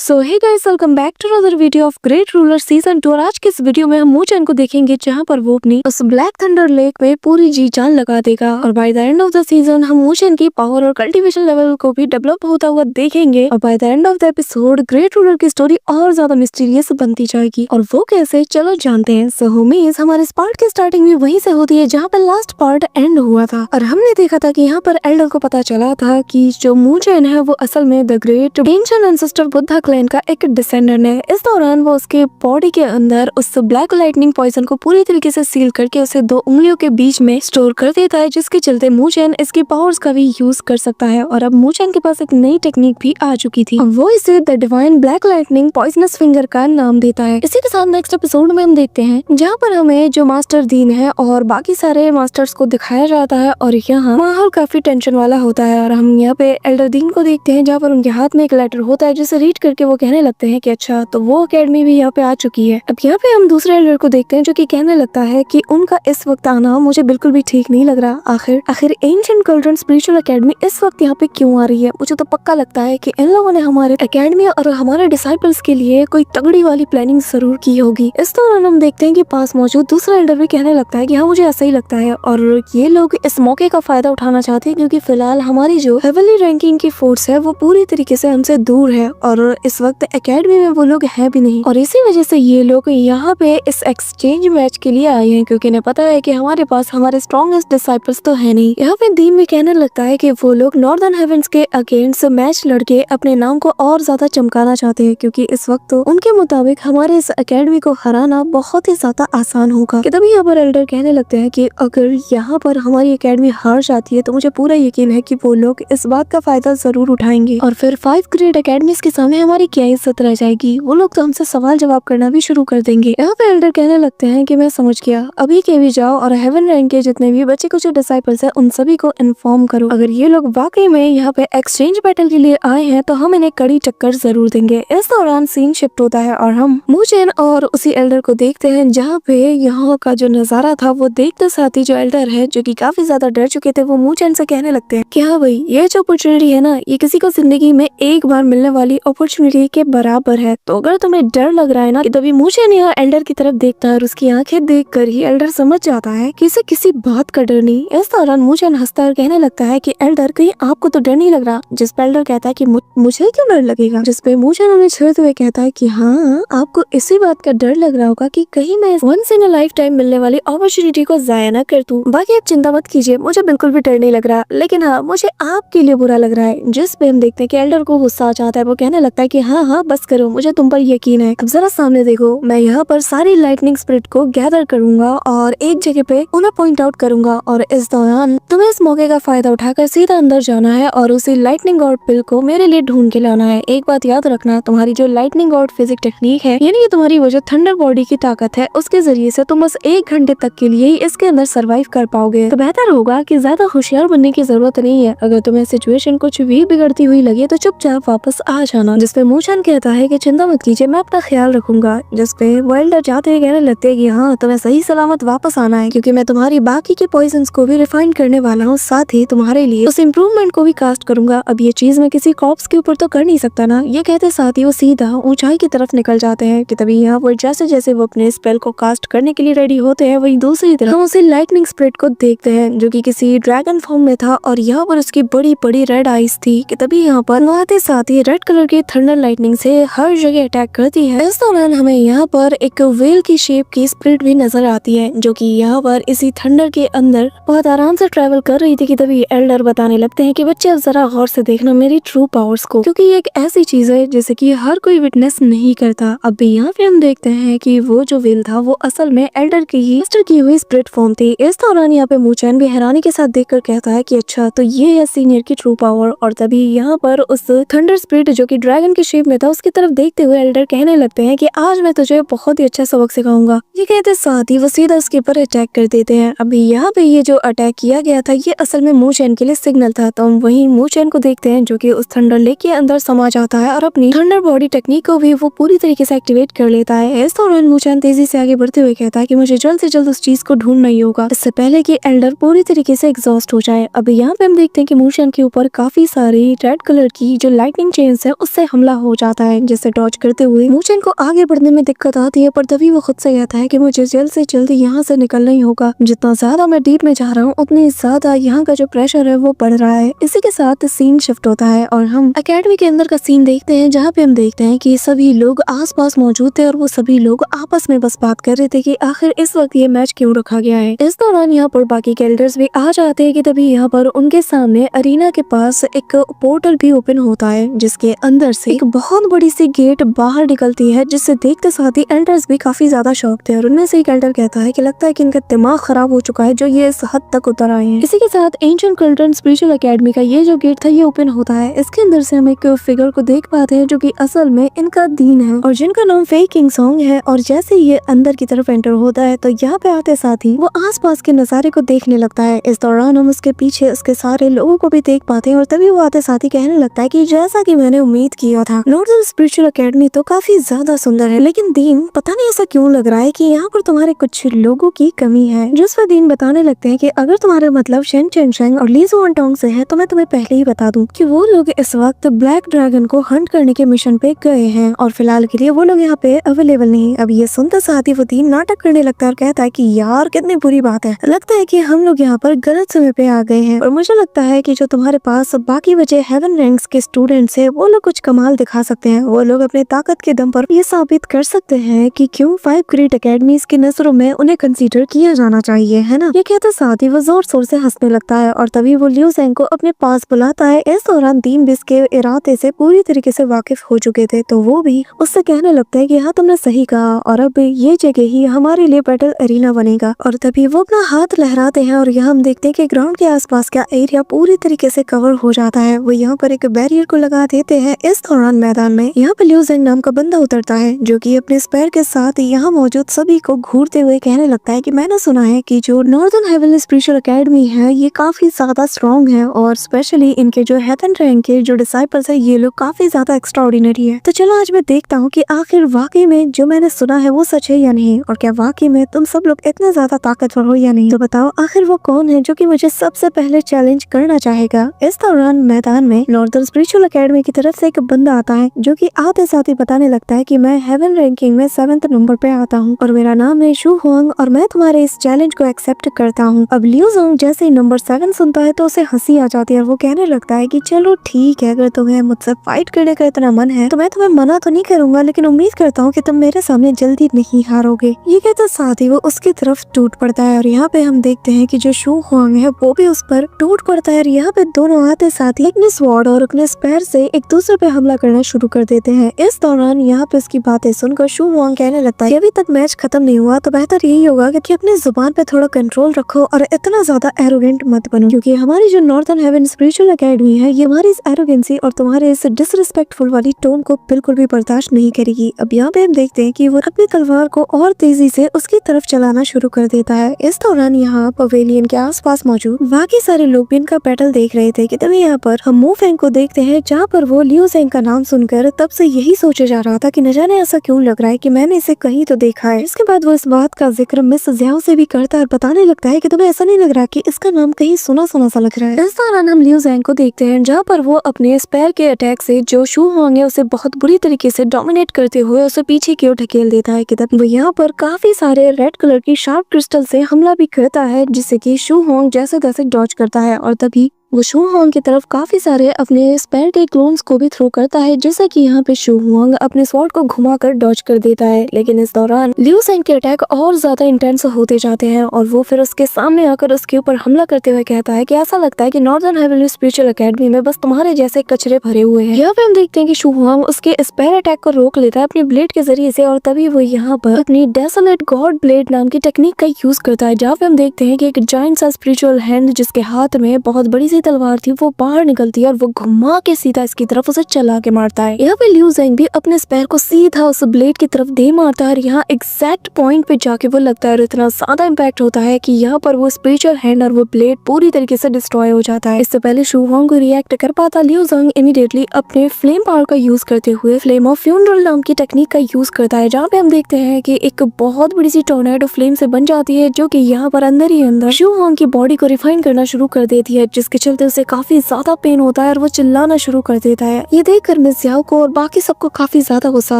So hey guys, welcome back to another video of great ruler season 2। और आज के इस वीडियो में हम मूचेन को देखेंगे जहां पर वो अपनी उस ब्लैक थंडर लेक में पूरी जी जान लगा देगा। और by the end of the season हम मूचेन की पावर और कल्टीवेशन लेवल को भी डेवलप होता हुआ देखेंगे। और by the end of the episode great ruler की स्टोरी और ज्यादा मिस्टीरियस बनती जाएगी। और वो कैसे, चलो जानते हैं। सो होमीज, हमारे इस पार्ट की स्टार्टिंग भी वहीं से होती है जहाँ पर लास्ट पार्ट एंड हुआ था। और हमने देखा था कि यहाँ पर एल्डर को पता चला था कि जो मूचेन है वो असल में the great ancient ancestor Buddha clan का एक डिसेंडेंट है। इस दौरान वो उसके बॉडी के अंदर उस ब्लैक लाइटनिंग पॉइजन को पूरी तरीके से सील करके उसे 2 उंगलियों के बीच में स्टोर कर देता है, जिसके चलते मूचेन इसकी पावर्स का भी यूज कर सकता है। और अब मूचेन के पास एक नई टेक्निक भी आ चुकी थी। वो इसे the divine black lightning poisonous finger का नाम देता है। इसी के साथ नेक्स्ट एपिसोड में हम देखते हैं जहाँ पर हमें जो मास्टर दीन है और बाकी सारे मास्टर्स को दिखाया जाता है। और यहाँ माहौल काफी टेंशन वाला होता है। और हम यहाँ पे एल्डर दीन को देखते हैं जहाँ पर उनके हाथ में एक लेटर होता है, जिसे रीड करके वो कहने लगते हैं कि अच्छा, तो वो एकेडमी भी यहाँ पे आ चुकी है। अब यहाँ पे हम दूसरे एल्डर को देखते हैं जो कि कहने लगता है कि उनका इस वक्त आना मुझे बिल्कुल भी ठीक नहीं लग रहा। आखिर एंशिएंट चिल्ड्रन स्पिरिचुअल एकेडमी इस वक्त यहाँ पे क्यों आ रही है? मुझे तो पक्का लगता है कि इन लोगों ने हमारे एकेडमी और हमारे डिसाइपल्स के लिए कोई तगड़ी वाली प्लानिंग जरूर की होगी। इस दौरान हम देखते हैं कि पास मौजूद दूसरा एल्डर भी कहने लगता है कि हाँ, मुझे ऐसा ही लगता है। और ये लोग इस मौके का फायदा उठाना चाहते हैं क्योंकि फिलहाल हमारी जो हेवनली रैंकिंग की फोर्स है वो पूरी तरीके से हमसे दूर है और इस वक्त एकेडमी में वो लोग है भी नहीं। और इसी वजह से ये लोग यहाँ पे इस एक्सचेंज मैच के लिए आए हैं क्योंकि इन्हें पता है कि हमारे पास हमारे स्ट्रॉन्गेस्ट डिसाइपल्स तो है नहीं। यहाँ पे दीन भी कहने लगता है कि वो लोग नॉर्दर्न हेवेंस के अगेंस्ट मैच लड़के अपने नाम को और ज्यादा चमकाना चाहते हैं क्योंकि इस वक्त तो उनके मुताबिक हमारे इस एकेडमी को हराना बहुत ही ज्यादा आसान होगा। तभी यहाँ पर एल्डर कहने लगते हैं कि अगर यहाँ पर हमारी एकेडमी हार जाती है तो मुझे पूरा यकीन है कि वो लोग इस बात का फायदा जरूर उठाएंगे और फिर 5 ग्रेट एकेडमीज के सामने हमारी क्या इज्जत रह जाएगी। वो लोग तो हमसे सवाल जवाब करना भी शुरू कर देंगे। यहाँ पे एल्डर कहने लगते हैं कि मैं समझ गया, अभी के भी जाओ और हेवन रैंक के जितने भी बच्चे कुछ डिसाइपल्स हैं उन सभी को इन्फॉर्म करो। अगर ये लोग वाकई में यहाँ पे एक्सचेंज बैटल के लिए आए हैं तो हम इन्हें कड़ी टक्कर जरूर देंगे। इस दौरान सीन शिफ्ट होता है और हम मूचेन और उसी एल्डर को देखते हैं जहाँ पे यहाँ का जो नजारा था वो देखते साथ ही जो एल्डर है जो कि काफी ज्यादा डर चुके थे वो मूचेन से कहने लगते हैं कि हाँ भाई, ये जो अपॉर्चुनिटी है ना, ये किसी को जिंदगी में एक बार मिलने वाली अपॉर्चुनिटी के बराबर है। तो अगर तुम्हें डर लग रहा है ना, तभी मूचेन यहाँ एल्डर की तरफ देखता है और उसकी आंखें देखकर ही एल्डर समझ जाता है कि इसे किसी बात का डर नहीं। इस दौरान मूचेन हंसता है, कहने लगता है कि एल्डर, कहीं आपको तो डर नहीं लग रहा? जिस पे एल्डर कहता है कि मुझे क्यों डर लगेगा? जिस पे मूचेन उन्हें छेड़ते हुए कहता है कि हाँ, आपको इसी बात का डर लग रहा होगा कि कहीं मैं once in a lifetime मिलने वाली अपॉर्चुनिटी को जाया न कर दूं। बाकी आप चिंता मत कीजिए, मुझे बिल्कुल भी डर नहीं लग रहा, लेकिन हाँ, मुझे आपके लिए बुरा लग रहा है। जिस पे हम देखते हैं कि एल्डर को गुस्सा आ जाता है। वो कहने लगता है कि हाँ हाँ, बस करो, मुझे तुम पर यकीन है। अब जरा सामने देखो, मैं यहाँ पर सारी लाइटनिंग स्पिरिट को गैदर करूंगा और एक जगह पे उन्हें पॉइंट आउट करूंगा और इस दौरान तुम्हें इस मौके का फायदा उठाकर सीधा अंदर जाना है और उसी लाइटनिंग गॉड पिल को मेरे लिए ढूंढ के लाना है। एक बात याद रखना, तुम्हारी जो लाइटनिंग गॉड फिजिक टेक्निक है, यानी कि तुम्हारी वो जो थंडर बॉडी की ताकत है, उसके जरिए से तुम बस 1 घंटे तक के लिए ही इसके अंदर सर्वाइव कर पाओगे। तो बेहतर होगा कि ज्यादा होशियार बनने की जरूरत नहीं है। अगर तुम्हें सिचुएशन कुछ भी बिगड़ती हुई लगे तो चुपचाप वापस आ जाना। जिसपे मूचेन कहता है कि चिंता मत कीजिए, मैं अपना ख्याल रखूंगा। जिसपे वो एल्डर जाते हुए कहने लगते हैं कि हाँ, तुम्हें सही सलामत वापस आना है क्योंकि मैं तुम्हारी बाकी के पॉइजन्स को भी रिफाइन करने वाला हूँ, साथ ही तुम्हारे लिए उस इम्प्रूवमेंट को भी कास्ट करूंगा। अब ये चीज मैं किसी कॉप्स के ऊपर तो कर नहीं सकता ना। ये कहते साथ ही वो सीधा ऊंचाई की तरफ निकल जाते हैं कि तभी यहाँ पर जैसे जैसे वो अपने स्पेल को कास्ट करने के लिए रेडी होते हैं, वही दूसरी तरफ हम उसी लाइटनिंग स्पिरिट को देखते हैं जो कि किसी ड्रैगन फॉर्म में था और यहाँ पर उसकी बड़ी बड़ी रेड आईज थी कि तभी यहाँ पर आते साथ ही रेड कलर की थंडर लाइटनिंग से हर जगह अटैक करती है। इस दौरान हमें यहाँ पर एक वेल की शेप की स्पिरिट भी नजर आती है जो कि यहाँ पर इसी थंडर के अंदर बहुत आराम से ट्रेवल कर रही थी कि तभी एल्डर बताने लगते हैं कि बच्चे अब जरा गौर से देखना मेरी ट्रू पावर्स को, क्योंकि ये एक ऐसी चीज है जैसे कि हर कोई विटनेस नहीं करता। अब भी यहाँ पे हम देखते हैं कि वो जो वेल था वो असल में एल्डर की ही मास्टर की हुई स्पिरिट फॉर्म थी। इस दौरान यहाँ पे मूचेन भी हैरानी के साथ देखकर कहता है कि अच्छा, तो ये है सीनियर की ट्रू पावर। और तभी यहाँ पर उस थंडर स्पिरिट जो कि ड्रैगन की शेप में था उसकी तरफ देखते हुए एल्डर कहने लगते हैं कि आज मैं तुझे बहुत ही अच्छा सबक सिखाऊंगा। ये कहते साथ ही वो सीधा उसके ऊपर अटैक कर देते हैं। अभी यहाँ पे ये जो अटैक किया गया था ये असल में मूचेन के लिए सिग्नल था। तो हम वही मूचेन को देखते हैं जो कि उस थंडर लेक के अंदर समा जाता है और अपनी थंडर बॉडी टेक्निक को भी वो पूरी तरीके से एक्टिवेट कर लेता है। इस दौरान मूचेन तेजी से आगे बढ़ते हुए कहता है कि मुझे जल्द से जल्द उस चीज को ढूंढना ही होगा, इससे पहले कि एल्डर पूरी तरीके से एग्जॉस्ट हो जाए। अब यहाँ पे हम देखते हैं कि मूचेन के ऊपर काफी सारी रेड कलर की जो लाइटनिंग चेन्स है उससे हमला हमला हो जाता है, जिससे डॉज करते हुए मूचेन को आगे बढ़ने में दिक्कत आती है। पर तभी वो खुद से कहता है कि मुझे जल्द से जल्द यहाँ से निकलना ही होगा। जितना ज्यादा मैं डीप में जा रहा हूँ उतनी ज्यादा यहाँ का जो प्रेशर है वो बढ़ रहा है। इसी के साथ सीन शिफ्ट होता है और हम एकेडमी के अंदर का सीन देखते हैं, जहाँ पे हम देखते हैं कि सभी लोग आसपास मौजूद थे और वो सभी लोग आपस में बस बात कर रहे थे कि आखिर इस वक्त ये मैच क्यों रखा गया है। इस दौरान यहाँ पर बाकी कैरेक्टर्स भी आ जाते हैं कि तभी यहाँ पर उनके सामने अरीना के पास एक पोर्टल भी ओपन होता है, जिसके अंदर से एक बहुत बड़ी सी गेट बाहर निकलती है, जिससे देखते साथ ही एल्डर्स भी काफी ज्यादा शॉक थे। और उनमें से एक एल्डर कहता है कि लगता है कि इनका दिमाग खराब हो चुका है जो ये इस हद तक उतर आए हैं। इसी के साथ एंशिएंट चिल्ड्रन स्पिरिचुअल एकेडमी का ये जो गेट था ये ओपन होता है। इसके अंदर से हम एक फिगर को देख पाते हैं जो कि असल में इनका दीन है और जिनका नाम फेई किंग सॉन्ग है। और जैसे ये अंदर की तरफ एंटर होता है तो यहाँ पे आते साथ ही वो आसपास के नजारे को देखने लगता है। इस दौरान हम उसके पीछे उसके सारे लोगों को भी देख पाते हैं और तभी वो आते साथ ही कहने लगता है कि जैसा कि मैंने उम्मीद किया था, नॉर्दर्न स्पिरिचुअल एकेडमी तो काफी ज्यादा सुंदर है, लेकिन दीन पता नहीं ऐसा क्यों लग रहा है कि यहाँ पर तुम्हारे कुछ लोगों की कमी है। जिस पर दीन बताने लगते हैं कि अगर तुम्हारे मतलब शेन चेनशेंग और ली जुआनटोंग से है तो मैं तुम्हें पहले ही बता दूं कि वो लोग इस वक्त ब्लैक ड्रैगन को हंट करने के मिशन पे गए हैं और फिलहाल के लिए वो लोग यहाँ पे अवेलेबल नहीं। अब ये सुनते साथ ही वो दीन नाटक करने लगता है और कहता है कि यार कितनी बुरी बात है, लगता है कि हम लोग यहाँ पर गलत समय पे आ गए हैं और मुझे लगता है कि जो तुम्हारे पास बाकी बचे हेवन रैंक्स के स्टूडेंट्स है वो लोग कुछ कमाल दिखा सकते हैं। वो लोग अपने ताकत के दम पर ये साबित कर सकते हैं कि क्यों 5 ग्रेट एकेडमीज की नजरों में उन्हें कंसीडर किया जाना चाहिए, है ना। ये कहते साथ ही वो जोर शोर से हंसने लगता है और तभी वो लिू ज़ेंग को अपने पास बुलाता है। इस दौरान दीन भी इसके इरादे से पूरी तरीके से वाकिफ हो चुके थे, तो वो भी उससे कहने लगता है कि हाँ तुमने सही कहा और अब ये जगह ही हमारे लिए बैटल एरिना बनेगा। और तभी वो अपना हाथ लहराते हैं और यहाँ हम देखते हैं कि ग्राउंड के आसपास का एरिया पूरी तरीके से कवर हो जाता है। वो यहाँ पर एक बैरियर को लगा देते हैं। इस दौरान मैदान में यहाँ पे लिू ज़ेंग नाम का बंदा उतरता है जो कि अपने स्पेयर के साथ यहाँ मौजूद सभी को घूरते हुए कहने लगता है कि मैंने सुना है कि जो नॉर्दर्न हेवनली स्पिरिचुअल एकेडमी है ये काफी ज्यादा स्ट्रॉन्ग है और स्पेशली इनके जो हेवन रैंक के जो डिसाइपल्स है ये लोग काफी ज्यादा एक्स्ट्राऑर्डिनरी है। तो चलो आज मैं देखता हूँ कि आखिर वाकई में जो मैंने सुना है वो सच है या नहीं, और क्या वाकई में तुम सब लोग इतने ज्यादा ताकतवर हो या नहीं। तो बताओ आखिर वो कौन है जो कि मुझे सबसे पहले चैलेंज करना चाहेगा। इस दौरान मैदान में नॉर्दर्न स्पिरिचुअल एकेडमी की तरफ से एक बंदा आता है जो कि आते साथ ही बताने लगता है कि मैं हेवन रैंकिंग में 7th नंबर पे आता हूँ और मेरा नाम है शू हुआंग और मैं तुम्हारे इस चैलेंज को एक्सेप्ट करता हूँ। अब लिू ज़ेंग जैसे ही नंबर 7 सुनता है तो उसे हंसी आ जाती है और वो कहने लगता है कि चलो ठीक है, अगर तुम्हें मुझसे फाइट करने का इतना मन है तो मैं तुम्हें मना तो नहीं करूंगा, लेकिन उम्मीद करता हूँ कि तुम मेरे सामने जल्दी नहीं हारोगे। ये कहते साथ ही वो उसकी तरफ टूट पड़ता है और यहाँ पे हम देखते हैं कि जो शू हुआंग है वो भी उस पर टूट पड़ता है और यहाँ पे दोनों आते साथ ही अपने स्वॉर्ड और अपने स्पेयर से एक दूसरे पे हमला करना शुरू कर देते हैं। इस दौरान यहाँ पे उसकी बातें सुनकर शू हुआंग कहने लगता है कि अभी तक मैच खत्म नहीं हुआ तो बेहतर यही होगा कि अपनी जुबान पे थोड़ा कंट्रोल रखो और इतना ज्यादा एरोगेंट मत बनो, क्योंकि हमारी जो नॉर्दर्न हेवन स्पिरिचुअल एकेडमी है ये हमारी इस एरोगेंसी और तुम्हारे इस डिसरिस्पेक्टफुल वाली टोन को बिल्कुल भी बर्दाश्त नहीं करेगी। अब यहाँ पे हम देखते हैं कि वो अपनी तलवार को और तेजी से उसकी तरफ चलाना शुरू कर देता है। इस दौरान यहाँ पवेलियन के आसपास मौजूद बाकी सारे लोग भी इनका बैटल देख रहे थे कि तभी यहाँ पर हम मू फेंग को देखते हैं, जहाँ पर वो लिू ज़ेंग का नाम सुनकर तब से यही सोचा जा रहा था कि न जाने ऐसा क्यों लग रहा है कि मैंने इसे कहीं तो देखा है। इसके बाद वो इस बात का जिक्र मिस ज़ियाओ से भी करता है और बताने लगता है कि तुम्हें ऐसा नहीं लग रहा कि इसका नाम कहीं सुना सुना सा लग रहा है। इस दौरान हम लिू ज़ेंग को देखते हैं जहाँ पर वो अपने स्पेयर के अटैक से जो शू हुआंग है उसे बहुत बुरी तरीके से डोमिनेट करते हुए उसे पीछे की ओर ढकेल देता है कि तब वो यहाँ पर काफी सारे रेड कलर की शार्प क्रिस्टल से हमला भी करता है, जिससे कि शू हुआंग जैसे तैसे डॉज करता है और तभी वो शू हुआंग की तरफ काफी सारे अपने स्पेयर के क्लोन्स को भी थ्रो करता है, जैसे कि यहाँ पे शू हुआंग अपने स्वॉर्ड को घुमाकर डॉज कर देता है। लेकिन इस दौरान लिू ज़ेंग के अटैक और ज्यादा इंटेंस होते जाते हैं और वो फिर उसके सामने आकर उसके ऊपर हमला करते हुए कहता है कि ऐसा लगता है कि नॉर्दर्न हेवनली स्पिरिचुअल एकेडमी में बस तुम्हारे जैसे कचरे भरे हुए हैं। यहाँ पे हम देखते हैं कि शू हुआंग उसके स्पेयर अटैक को रोक लेता है अपने ब्लेड के जरिए से और तभी वो यहाँ पर अपनी डेसोलेट गॉड ब्लेड नाम की टेक्निक का यूज करता है, जहाँ पे हम देखते हैं कि एक जायंट सा स्पिरिचुअल हैंड जिसके हाथ में बहुत बड़ी सी तलवार थी वो बाहर निकलती है और वो घुमा के सीधा इसकी तरफ उसे चला के मारता है। यहाँ पे लिू ज़ेंग भी अपने स्पेयर को सीधा उस ब्लेड की तरफ दे मारता है और यहाँ एग्जैक्ट पॉइंट पे जाके वो लगता है और इतना ज्यादा इम्पैक्ट होता है कि यहाँ पर वो स्पिरिचुअल हैंड और वो ब्लेड पूरी तरीके से डिस्ट्रॉय हो जाता है। इससे पहले शू हुआंग को रिएक्ट कर पाता लिू ज़ेंग इमीडिएटली अपने फ्लेम पावर का यूज करते हुए फ्लेम ऑफ फ्यूनरल नाम की टेक्निक का यूज करता है, जहाँ पे हम देखते हैं कि एक बहुत बड़ी सी टोर्नेडो फ्लेम से बन जाती है जो कि यहाँ पर अंदर ही अंदर शू हुआंग की बॉडी को रिफाइन करना शुरू कर देती है, जिसके चलते उसे काफी ज्यादा पेन होता है और वो चिल्लाना शुरू कर देता है। ये देखकर मिस याओ को और बाकी सबको काफी ज्यादा गुस्सा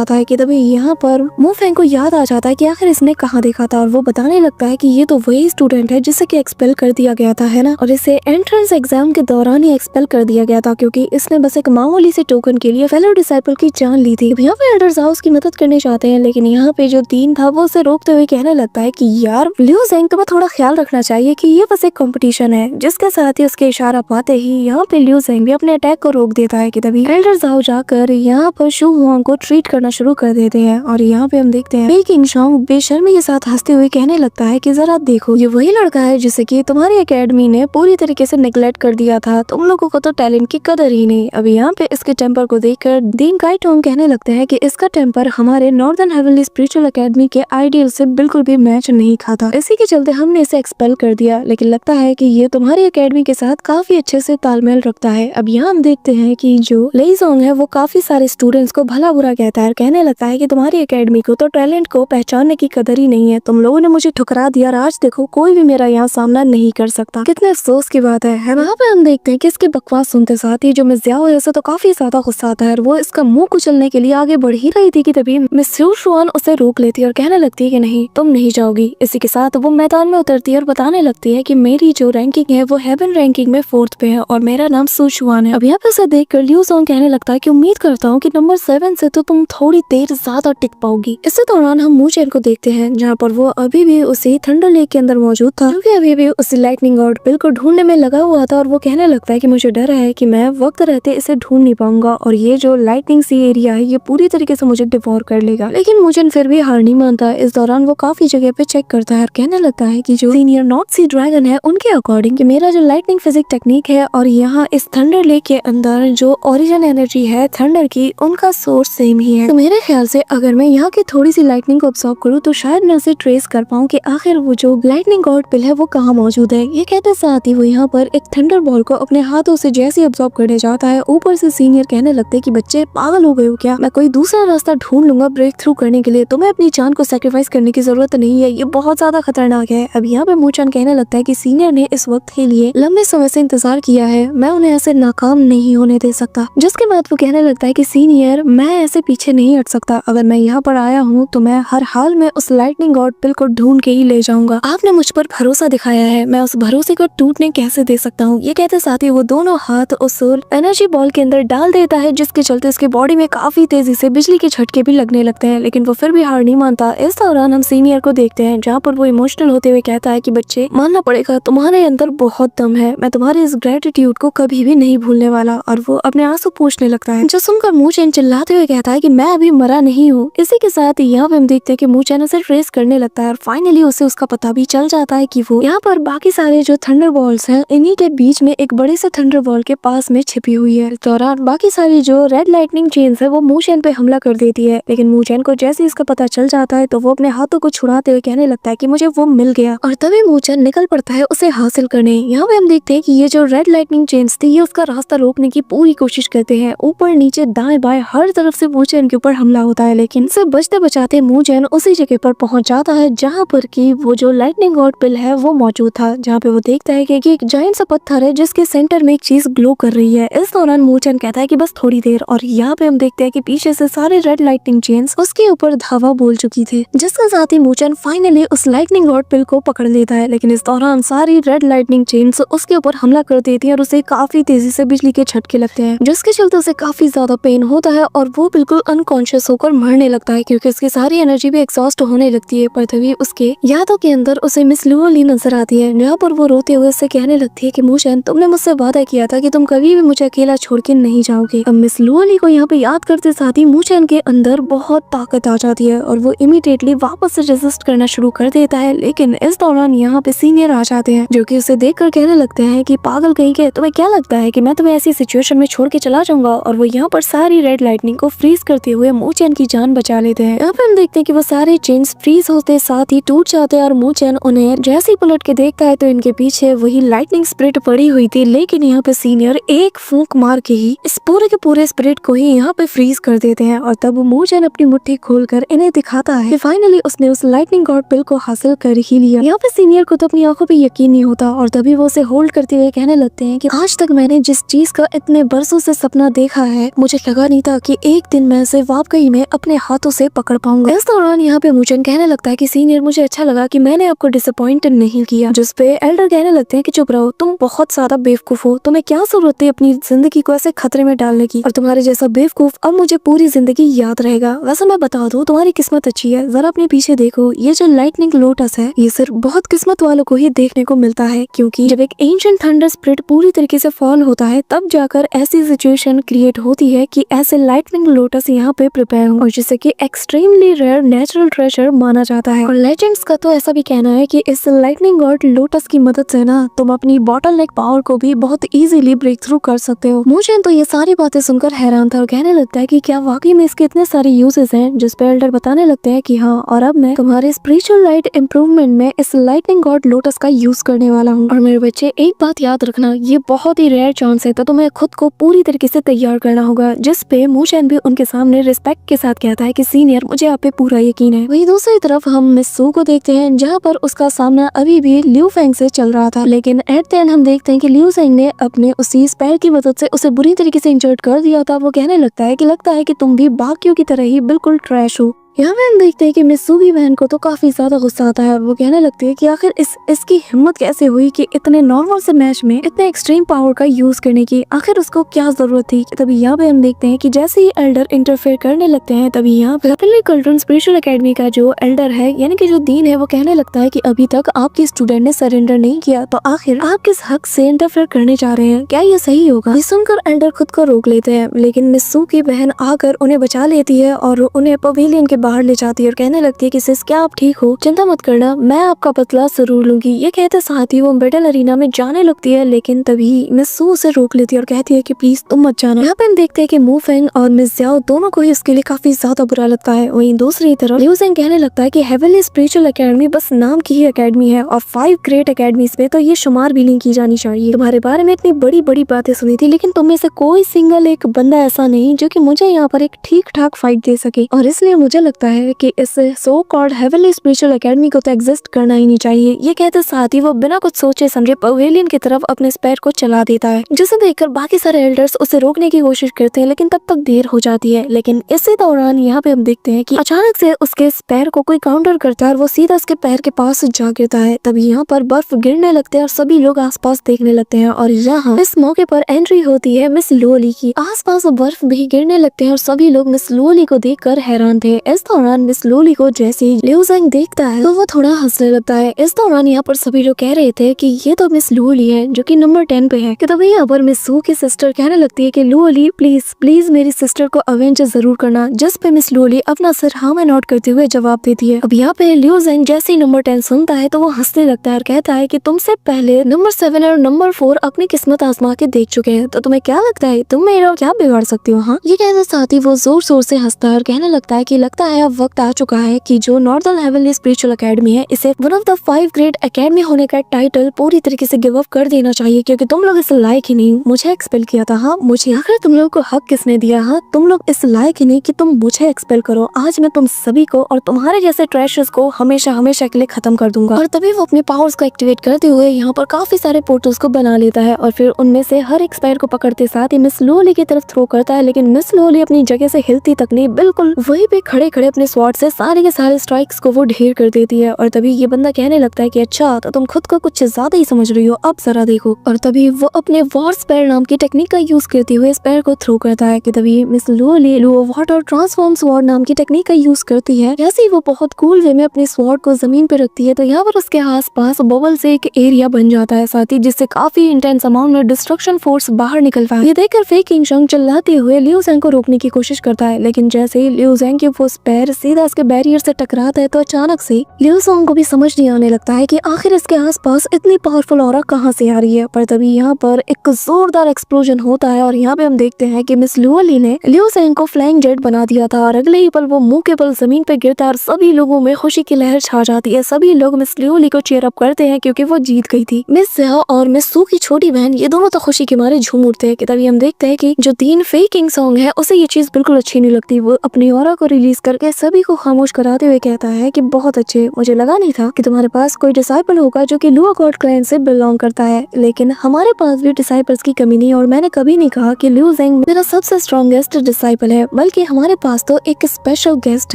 आता है कि तभी यहाँ पर मू फेंग को याद आ जाता है कि आखिर इसने कहाँ देखा था और वो बताने लगता है कि ये तो वही स्टूडेंट है जिसे कि एक्सपेल कर दिया गया था, है ना, और इसे एंट्रेंस एग्जाम के दौरान ही एक्सपेल कर दिया गया था क्योंकि इसने बस एक मामूली से टोकन के लिए फेलो डिसाइपल की जान ली थी। यहाँ पे एल्डर जाओ उसकी मदद करने चाहते हैं, लेकिन यहाँ पे जो डीन था वो उसे रोकते हुए कहने लगता है कि यार लिू जेंग, तुम्हें थोड़ा ख्याल रखना चाहिए कि ये बस एक कंपटीशन है। जिसके साथ ही उसके इशारा पाते ही यहाँ पे लिू जेंग भी अपने अटैक को रोक देता है कि तभी एल्डर जाओ जाकर यहाँ पर शू हुआंग को ट्रीट करना शुरू कर देते हैं। और यहाँ पे हम देखते हैं बी किंग शॉन्ग बेशर्मी के साथ हंसते हुए कहने लगता है कि जरा देखो, ये वही लड़का है जिसे कि तुम्हारी एकेडमी ने पूरी तरीके से नेग्लेक्ट कर दिया था, तुम लोगों को तो टैलेंट की कदर ही नहीं। अभी यहाँ पे इसके टेम्पर को देखकर डीन काइटोंग कहने लगते हैं कि इसका टेम्पर हमारे नॉर्दर्न हेवनली स्पिरिचुअल एकेडमी के आइडियल से बिल्कुल भी मैच नहीं खाता, इसी के चलते हमने इसे एक्सपेल कर दिया। लेकिन लगता है कि ये तुम्हारी एकेडमी के साथ काफी अच्छे से तालमेल रखता है। अब यहाँ हम देखते हैं कि जो लेइजोंग है वो काफी सारे स्टूडेंट्स को भला बुरा कहता है, कहने लगता है कि तुम्हारी एकेडमी को तो टैलेंट को पहचानने की कदर ही नहीं है, तुम लोगों ने मुझे ठुकरा दिया और आज देखो कोई भी मेरा यहाँ सामना नहीं कर सकता। कितने अफसोस की बात है। वहाँ पे हम देखते हैं कि इसके बकवास सुनते साथ ही जो मिस याओ है उसे तो काफी ज्यादा गुस्सा आता है और वो इसका मुंह कुचलने के लिए आगे बढ़ ही रही थी कि तभी मिस शू शुआन उसे रोक लेती है और कहने लगती है कि नहीं, तुम नहीं जाओगी। इसी के साथ वो मैदान में उतरती है और बताने लगती है कि मेरी जो रैंकिंग है वो हेवन रैंकिंग में 4th पे है और मेरा नाम सू शुआन है। अब यहाँ पे उसे देखकर लिू जोंग कहने लगता है कि उम्मीद करता हूँ कि नंबर 7 से तो तुम थोड़ी देर ज्यादा टिक पाओगी। इसी दौरान हम मू चेन को देखते हैं जहाँ पर वो अभी भी उसी थंडर लेक के अंदर मौजूद था, क्योंकि अभी भी उसी लाइटनिंग गॉड पिल को ढूंढने में लगा हुआ था और वो कहने लगता है कि मुझे डर है कि मैं वक्त रहते इसे ढूंढ नहीं पाऊंगा और ये जो लाइटनिंग सी एरिया है ये पूरी तरीके से मुझे डिवोर कर लेगा। लेकिन मुझे फिर भी हार नहीं मानता। इस दौरान वो काफी जगह पे चेक करता है और कहने लगता है कि जो सीनियर नॉर्थ सी ड्रैगन है उनके अकॉर्डिंग कि मेरा जो लाइटनिंग फिजिक टेक्निक है और यहाँ इस थंडर लेक के अंदर जो ओरिजिन एनर्जी है थंडर की, उनका सोर्स सेम ही है। तो मेरे ख्याल से अगर मैं यहाँ की थोड़ी सी लाइटनिंग को ऑब्जर्व करूँ तो शायद मैं उसे ट्रेस कर पाऊँ कि आखिर वो जो लाइटनिंग गॉड पिल है वो कहाँ मौजूद है। ये कहते साथ ही वो यहाँ पर एक थंडर बॉल को अपने हाथों से जैसे ऑब्जर्व करने जाता है, ऊपर से सीनियर कहने लगते हैं कि बच्चे पागल हो गए हो क्या, मैं कोई दूसरा रास्ता ढूंढ लूंगा ब्रेक थ्रू करने के लिए, तुम्हें अपनी जान को सेक्रीफाइस करने की जरूरत नहीं है, ये बहुत ज्यादा खतरनाक है। अब यहाँ पे मूचान कहने लगता है कि सीनियर ने इस वक्त के लिए लंबे समय से इंतजार किया है, मैं उन्हें ऐसे नाकाम नहीं होने दे सकता। जिसके बाद वो कहने लगता है कि सीनियर, मैं ऐसे पीछे नहीं हट सकता, अगर मैं यहाँ पर आया हूँ तो मैं हर हाल में उस लाइटनिंग गॉड पिल को ढूंढ के ही ले जाऊंगा। आपने मुझ पर भरोसा दिखाया है, मैं उस भरोसे को टूटने कैसे दे सकता हूँ। ये कहते साथ ही वो दोनों हाथ उस एनर्जी बॉल के अंदर डाल देता है, जिसके चलते उसकी बॉडी में काफी तेजी से बिजली के झटके भी लगने लगते हैं, लेकिन वो फिर भी हार नहीं मानता। इस दौरान हम सीनियर को देखते हैं जहाँ पर वो इमोशनल होते हुए कहता है कि बच्चे, मानना पड़ेगा तुम्हारे अंदर बहुत दम है, मैं तुम्हारे इस ग्रेटिट्यूड को कभी भी नहीं भूलने वाला। और वो अपने आंसू पोंछने लगता है, जो सुनकर मू चेन चिल्लाते हुए कहता है कि मैं अभी मरा नहीं हूँ। इसी के साथ ही यहाँ पे हम देखते हैं कि मू चेन उसे ट्रेस करने लगता है और फाइनली उसे उसका पता भी चल जाता है कि वो यहाँ पर बाकी सारे जो थंडर बॉल्स हैं इन्हीं के बीच में एक बड़े से थंडर बॉल के पास में छिपी हुई है। इस दौरान बाकी सारी जो रेड लाइटनिंग चेन्स है वो मू चेन पे हमला कर देती है, लेकिन मू चेन को जैसे इसका पता चल जाता है तो वो अपने हाथों को छुड़ाते हुए कहने लगता है कि मुझे वो मिल गया, और तभी मू चेन निकल पड़ता है उसे हासिल करने। यहाँ पे हम देखते हैं कि ये जो रेड लाइटनिंग चेन्स थी ये उसका रास्ता रोकने की पूरी कोशिश करते हैं, ऊपर नीचे दाएं बाएं हर तरफ से मू चेन के ऊपर हमला होता है, लेकिन से बचते बचाते मू चेन उसी जगह पर पहुंच जाता है जहाँ पर की वो जो लाइटनिंग गॉड पिल है वो मौजूद था, जहाँ पे वो देखता है कि एक जायंट सा पत्थर है जिसके सेंटर में एक चीज ग्लो कर रही है। इस दौरान मू चेन कहता है कि बस थोड़ी देर, और यहाँ पे हम देखते हैं कि पीछे से सारे रेड लाइटनिंग चेन्स उसके ऊपर धावा बोल चुकी थी, जिसके साथ ही मू चेन फाइनली उस लाइटनिंग गॉड पिल को पकड़ लेता है, लेकिन इस दौरान सारी रेड लाइटनिंग चेन्स उसके ऊपर हमला कर देती है और उसे काफी तेजी से बिजली के झटके लगते हैं, जिसके चलते उसे काफी ज्यादा पेन होता है और वो बिल्कुल अनकॉन्शियस होकर मरने लगता है क्योंकि उसकी सारी एनर्जी भी एग्जॉस्ट होने लगती है। पर तभी उसके यादों के अंदर उसे मिस लुओली नजर आती है, जहाँ पर वो रोते हुए उससे कहने लगती है कि मू चेन, तुमने मुझसे वादा किया था कि तुम कभी भी मुझे अकेला छोड़ के नहीं जाओगे। अब मिस लुओली को यहाँ पे याद करते साथ ही मू चेन के अंदर बहुत ताकत आ जाती है और वो इमीडिएटली वापस से रेजिस्ट करना शुरू कर देता है, लेकिन इस दौरान यहाँ पे सीनियर आ जाते हैं जो कि उसे देखकर कहने लगते हैं कि पागल कहीं के, तुम्हें क्या लगता है कि मैं तुम्हें ऐसी सिचुएशन में छोड़ के चला जाऊंगा। और वो यहाँ पर सारी रेड लाइटनिंग को फ्रीज करते हुए मू चेन की जान बचा लेते हैं। यहाँ पे हम देखते हैं कि वो सारे चेन्स फ्रीज होते साथ ही टूट जाते हैं और मू चेन उन्हें जैसे ही पलट के देखता है तो इनके पीछे वही लाइटनिंग स्पिरिट पड़ी हुई थी, लेकिन यहाँ पे सीनियर एक फूंक मार के ही इस पूरे के पूरे स्पिरिट को ही यहाँ पे फ्रीज कर देते हैं। और तब मू चेन अपनी मुट्ठी खोलकर इन्हें दिखाता है कि फाइनली उसने उस लाइटनिंग गॉड पिल को हासिल कर ही लिया। यहाँ पे सीनियर को तो अपनी आंखों पे यकीन नहीं होता और तभी वो उसे होल्ड करते हुए कहने लगते हैं कि आज तक मैंने जिस चीज का इतने बरसों से सपना देखा है, मुझे लगा नहीं था कि एक दिन मैं उसे वाकई में अपने हाथों से पकड़ पाऊंगा। इस दौरान यहाँ पे मूचन कहने लगता है कि सीनियर, मुझे अच्छा लगा कि मैंने आपको डिसअपॉइंट नहीं किया। जिस पे एल्डर कहने लगते हैं कि चुप रहो, तुम बहुत ज्यादा बेवकूफ हो, तुम्हें क्या जरूरत है अपनी जिंदगी को ऐसे खतरे में डालने की, और तुम्हारे जैसा बेवकूफ अब मुझे पूरी जिंदगी याद रहेगा। वैसे मैं बता दूं, तुम्हारी किस्मत अच्छी है, जरा अपने पीछे देखो, ये जो लाइटनिंग लोटस है ये सिर्फ बहुत किस्मत वालों को ही देखने को मिलता है, क्योंकि जब एक एंशिएंट थंडर स्पिरिट पूरी तरीके से फॉल होता है तब जाकर ऐसी सिचुएशन क्रिएट होती है कि ऐसे लाइटनिंग लोटस यहाँ पे प्रिपेयर हो, और जिसे कि एक्सट्रीमली रेयर नेचुरल ट्रेजर माना जाता है। और लेजेंड्स का तो ऐसा भी कहना है कि इस लाइटनिंग गॉड लोटस की मदद से ना तुम अपनी बॉटल नेक पावर को भी बहुत इजीली ब्रेक थ्रू कर सकते हो। मुझे तो ये सारी बातें सुनकर हैरान था और कहने लगता है कि क्या वाकई में इसके इतने सारे यूजेस हैं, जिस पे एल्डर बताने लगते हैं कि हाँ, और अब मैं तुम्हारे स्पिरिचुअल लाइट इंप्रूवमेंट में इस लाइटनिंग गॉड लोटस का यूज करने वाला हूँ। और मेरे बच्चे, एक बात याद रखना, ये बहुत ही रेयर चांस है, तो तुम्हें खुद को पूरी तरीके से तैयार करना होगा। जिस पे मूचेन भी उनके सामने रिस्पेक्ट के साथ कहता है कि सीनियर, मुझे आप पे पूरा यकीन है। वहीं दूसरी तरफ हम मिस सू को देखते हैं, जहाँ पर उसका सामना अभी भी लिू फेंग से चल रहा था, लेकिन एट द एंड हम देखते हैं कि लिू फेंग ने अपने उसी स्पेयर की मदद से उसे बुरी तरीके से इंजर्ड कर दिया था। वो कहने लगता है कि तुम भी बाकियों की तरह ही बिल्कुल ट्रैश हो। यहाँ पे हम देखते हैं कि मिस सू की बहन को तो काफी ज्यादा गुस्सा आता है। वो कहने लगती है कि आखिर इसकी हिम्मत कैसे हुई कि इतने नॉर्मल से मैच में इतने एक्सट्रीम पावर का यूज करने की, आखिर उसको क्या जरूरत थी। तभी यहाँ पे हम देखते हैं कि जैसे ही एल्डर इंटरफेयर करने लगते हैं, तभी यहाँ पे हेवनली चिल्ड्रन स्पिरिचुअल एकेडमी का जो एल्डर है, यानी कि जो डीन है, वो कहने लगता है कि अभी तक आपके स्टूडेंट ने सरेंडर नहीं किया, तो आखिर आप किस हक से इंटरफेयर करने जा रहे हैं, क्या ये सही होगा। ये सुनकर एल्डर खुद को रोक लेते हैं, लेकिन मिस सू की बहन आकर उन्हें बचा लेती है और उन्हें पवेलियन के बाहर ले जाती है और कहने लगती है कि सिस, क्या आप ठीक हो, चिंता मत करना, मैं आपका बदला जरूर लूंगी। ये कहते साथ ही वो बैटल अरीना में जाने लगती है, लेकिन तभी मिस सू उसे रोक लेती है और कहती है कि प्लीज तुम मत जाना। यहाँ पे हम देखते हैं कि मू फेंग और मिस ज्याओ दोनों को ही उसके लिए काफी ज्यादा बुरा लगता है। वहीं दूसरी तरफ लिू जेंग कहने लगता है कि हेवनली स्पिरिचुअल एकेडमी बस नाम की ही एकेडमी है और 5 ग्रेट एकेडमीज में तो ये शुमार भी नहीं की जानी चाहिए। तुम्हारे बारे में इतनी बड़ी बड़ी बातें सुनी थी, लेकिन तुम में से कोई सिंगल एक बंदा ऐसा नहीं जो कि मुझे यहाँ पर एक ठीक ठाक फाइट दे सके, और इसलिए मुझे लगता है कि इस so called heavenly spiritual academy को तो एग्जिस्ट करना ही नहीं चाहिए। ये कहते साथ ही वो बिना कुछ सोचे समझे पवेलियन की तरफ अपने स्पेयर को चला देता है, जिसे देखकर बाकी सारे एल्डर्स उसे रोकने की कोशिश करते हैं, लेकिन तब तक देर हो जाती है। लेकिन इसी दौरान यहाँ पे हम देखते हैं कि अचानक से उसके स्पेयर को कोई काउंटर करता है और वो सीधा उसके पैर के पास जा गिरता है। तभी यहाँ पर बर्फ गिरने लगते हैं और सभी लोग आसपास देखने लगते हैं, और यहाँ इस मौके पर एंट्री होती है मिस लोली की। आसपास बर्फ भी गिरने लगते हैं और सभी लोग मिस लोली को देखकर हैरान थे। इस दौरान मिस लोली को जैसे ही लिू जेंग देखता है तो वो थोड़ा हंसने लगता है। इस दौरान यहाँ पर सभी लोग कह रहे थे कि ये तो मिस लोली है जो कि नंबर 10 पे है। कि तभी यहाँ पर मिस सू की सिस्टर कहने लगती है कि लोली प्लीज प्लीज मेरी सिस्टर को अवेंज जरूर करना, जिस पे मिस लोली अपना सर हाँ में नोट करते हुए जवाब देती है। अब यहाँ पे लिू जेंग जैसे ही नंबर 10 सुनता है तो वो हंसने लगता है और कहता है कि तुमसे पहले नंबर 7 और नंबर 4 अपनी किस्मत आजमा के देख चुके हैं, तो तुम्हें क्या लगता है तुम मेरा क्या बिगाड़ सकती हो। हाँ, ये कहते साथ ही वो जोर शोर से हंसता है और कहने लगता है कि लगता है अब वक्त आ चुका है कि जो नॉर्दर्न हेवनली स्पिरिचुअल एकेडमी है, इसे one of the 5 great academy होने का टाइटल पूरी तरीके से गिव अप कर देना चाहिए, क्योंकि तुम लोग इस लायक ही नहीं। मुझे एक्सपेल किया था, हाँ मुझे, आखिर तुम लोगों को हक किसने दिया। हाँ, तुम लोग इस लायक ही नहीं कि तुम मुझे एक्सपेल करो। आज मैं तुम सभी को और तुम्हारे जैसे ट्रैशर्स को हमेशा हमेशा के लिए खत्म कर दूंगा। और तभी वो अपने पावर्स को एक्टिवेट करते हुए यहाँ पर काफी सारे पोर्टल्स को बना लेता है और फिर उनमें से हर एक स्पायर को पकड़ते साथ ही मिस लोली की तरफ थ्रो करता है, लेकिन मिस लोली अपनी जगह से हिलती तक नहीं, बिल्कुल वहीं पे खड़े खड़े अपने स्वॉर्ड से सारे के सारे स्ट्राइक्स को वो ढेर कर देती है। और तभी ये बंदा कहने लगता है कि अच्छा, तो तुम खुद को कुछ ज्यादा ही समझ रही हो, अब जरा देखो। और तभी वो अपने वॉर स्पेयर नाम की टेक्निक का यूज करते हुए स्पेयर को थ्रो करता है। कि तभी miss lolly water transform sword नाम की टेक्निक का यूज करती है। जैसे ही वो बहुत कूल वे में अपने स्वॉर्ड को जमीन पे रखती है, तो यहाँ पर उसके आसपास बबल से एक एरिया बन जाता है, साथ ही जिससे काफी इंटेंस अमाउंट में डिस्ट्रक्शन फोर्स बाहर निकलता है। ये देखकर फेक किंग शंग चिल्लाते हुए लिू जेंग को रोकने की कोशिश करता है, लेकिन जैसे ही लिू जेंग के वो स्पेयर सीधा इसके बैरियर से टकराता है, तो अचानक से लिू जेंग को भी समझ नहीं आने लगता है कि आखिर इसके आसपास इतनी पावरफुल ऑरा कहाँ से आ रही है। पर तभी यहाँ पर एक जोरदार एक्सप्लोजन होता है और यहाँ पे हम देखते हैं कि मिस लोली ने लिू जेंग को फ्लाइंग जेट बना दिया था, और अगले ही पल वो मुंह के बल जमीन पे गिरता है और सभी लोगों में खुशी की लहर छा जाती है। सभी लोग मिस लोली को चीयर अप करते हैं क्योंकि वो जीत गई थी। मिस ज़ियाओ और मिस सू की छोटी बहन ये दोनों तो खुशी के मारे झूम उठते हैं। कि तभी हम देखते हैं कि जो तीन फेक किंग सॉन्ग है उसे ये चीज बिल्कुल अच्छी नहीं लगती। वो अपनी ऑरा को रिलीज करके सभी को खामोश कराते हुए कहता है कि बहुत अच्छे, मुझे लगा नहीं था कि तुम्हारे पास कोई डिसाइपल होगा जो कि लुआ गॉड क्लैन से बिलोंग करता है, लेकिन हमारे पास भी डिसाइपल्स की कमी नहीं और मैंने कभी नहीं कहा कि लिu ज़ेंग मेरा सबसे स्ट्रॉन्गेस्ट डिसाइपल है, बल्कि हमारे पास तो एक स्पेशल गेस्ट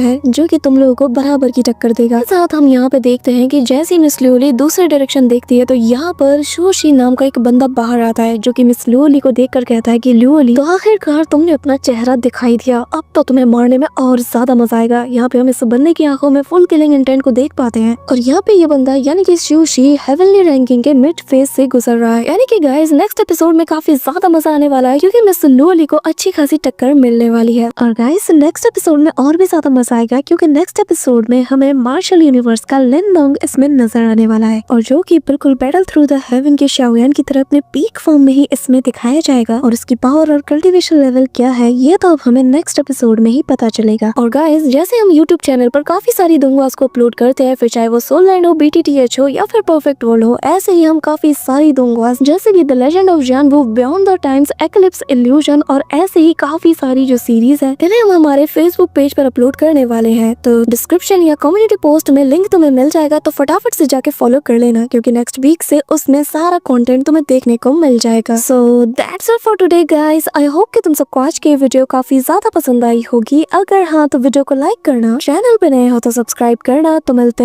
है जो कि तुम लोगों को बराबर की टक्कर देगा। साथ हम यहाँ पे देखते हैं कि जैसे मिस लियोली दूसरे डायरेक्शन देखती है तो यहाँ पर शोशी नाम का एक बंदा बाहर आता है जो कि मिस लियोली को देखकर कहता है कि लियोली, तो आखिरकार तुमने अपना चेहरा दिखाई दिया, अब तो तुम्हें मारने में और ज्यादा मजा आएगा। यहाँ पे हम इस बंदे की आंखों में फुल किलिंग इंटेंट को देख पाते हैं और यहाँ पे ये बंदा यानी कि शोशी हेवनली रैंकिंग के मिड फेज से गुजर रहा है। यानी कि गाइस नेक्स्ट एपिसोड में काफी ज्यादा मजा आने वाला है क्योंकि मिस लियोली को अच्छी खासी टक्कर मिलने वाली है। और गाइस नेक्स्ट एपिसोड में और भी ज्यादा मजा आएगा क्योंकि नेक्स्ट एपिसोड में हमें मार्शल यूनिवर्स का लिन लॉन्ग इसमें नजर आने वाला है और जो कि बिल्कुल बैटल थ्रू द हेवन के शाओयान की तरह अपने पीक फॉर्म में ही इसमें दिखाया जाएगा और उसकी पावर और कल्टीवेशन लेवल क्या है ये तो अब हमें नेक्स्ट एपिसोड में ही पता चलेगा। और गाइस जैसे हम यूट्यूब चैनल पर काफी सारी दुंगवास को अपलोड करते हैं, फिर चाहे वो सोल लैंड हो, BTTH हो या फिर परफेक्ट वर्ल्ड हो, ऐसे ही हम काफी सारी दुंगवास जैसे कि the legend of Jan Wu, beyond the times, eclipse illusion और ऐसे ही काफी सारी जो सीरीज है इन्हें हम हमारे फेसबुक पेज पर अपलोड करने वाले हैं। तो डिस्क्रिप्शन या कम्युनिटी पोस्ट में लिंक तुम्हें मिल जाएगा, तो फटाफट से जाके फॉलो कर लेना क्योंकि नेक्स्ट वीक से उसमें सारा कंटेंट तुम्हें देखने को मिल जाएगा। So that's it for today guys. I hope कि तुम सबको आज की वीडियो काफी ज्यादा पसंद आई होगी। अगर हाँ तो वीडियो को लाइक करना, चैनल पे नए हो तो सब्सक्राइब करना। तो मिलते हैं